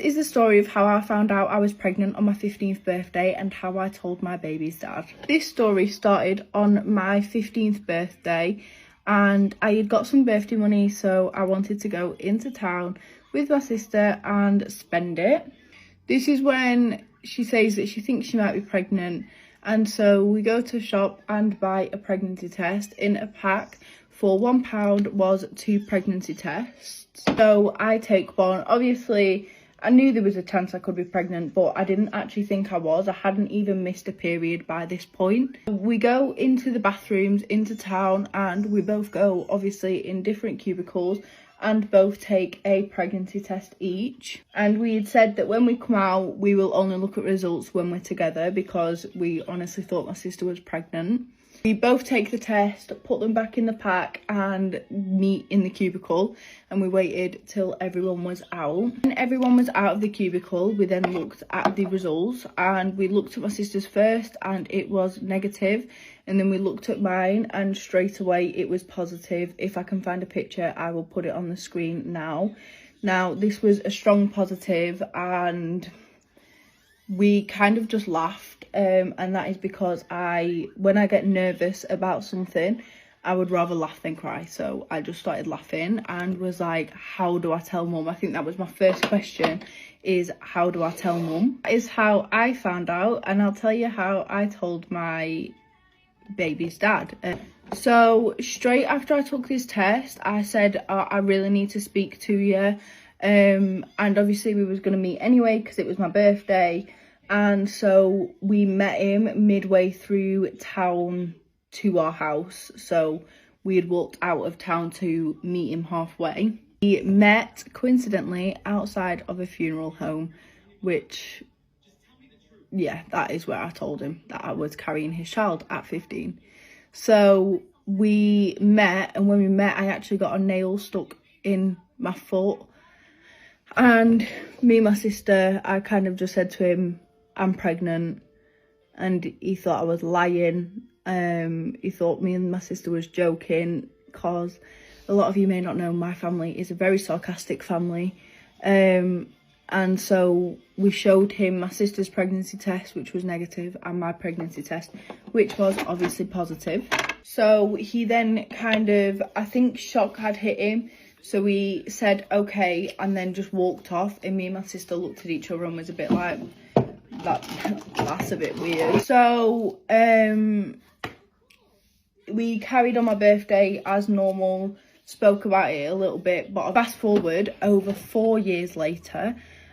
is the story of how I found out I was pregnant on my 15th birthday and how I told my baby's dad. This story started on my 15th birthday and I had got some birthday money, so I wanted to go into town with my sister and spend it. This is when she says that she thinks she might be pregnant, and so we go to a shop and buy a pregnancy test. In a pack for £1 was 2 pregnancy tests. So I take one. Obviously, I knew there was a chance I could be pregnant, but I didn't actually think I was. I hadn't even missed a period by this point. We go into the bathrooms, into town, and we both go, obviously, in different cubicles and both take a pregnancy test each. And we had said that when we come out, we will only look at results when we're together because we honestly thought my sister was pregnant. We both take the test, put them back in the pack and meet in the cubicle, and we waited till everyone was out. When everyone was out of the cubicle, we then looked at the results, and we looked at my sister's first and it was negative, and then we looked at mine and straight away it was positive. If I can find a picture, I will put it on the screen now. Now, this was a strong positive and we kind of just laughed, and that is because when I get nervous about something, I would rather laugh than cry. So I just started laughing and was like, how do I tell mum? I think that was my first question, is how do I tell mum? That is how I found out, and I'll tell you how I told my baby's dad. So straight after I took this test, I said, I really need to speak to you. And obviously we was going to meet anyway because it was my birthday, and so we met him midway through town to our house. So we had walked out of town to meet him halfway. We met coincidentally outside of a funeral home, which, yeah, that is where I told him that I was carrying his child at 15. So we met, and when we met I actually got a nail stuck in my foot. And me and my sister, I kind of just said to him, I'm pregnant, and he thought I was lying. He thought me and my sister was joking, because a lot of you may not know, my family is a very sarcastic family. And so we showed him my sister's pregnancy test, which was negative, and my pregnancy test, which was obviously positive. So he then kind of, I think shock had hit him. So we said, okay, and then just walked off. And me and my sister looked at each other and was a bit like, that's a bit weird. So we carried on my birthday as normal, spoke about it a little bit. But fast forward, over 4 years later,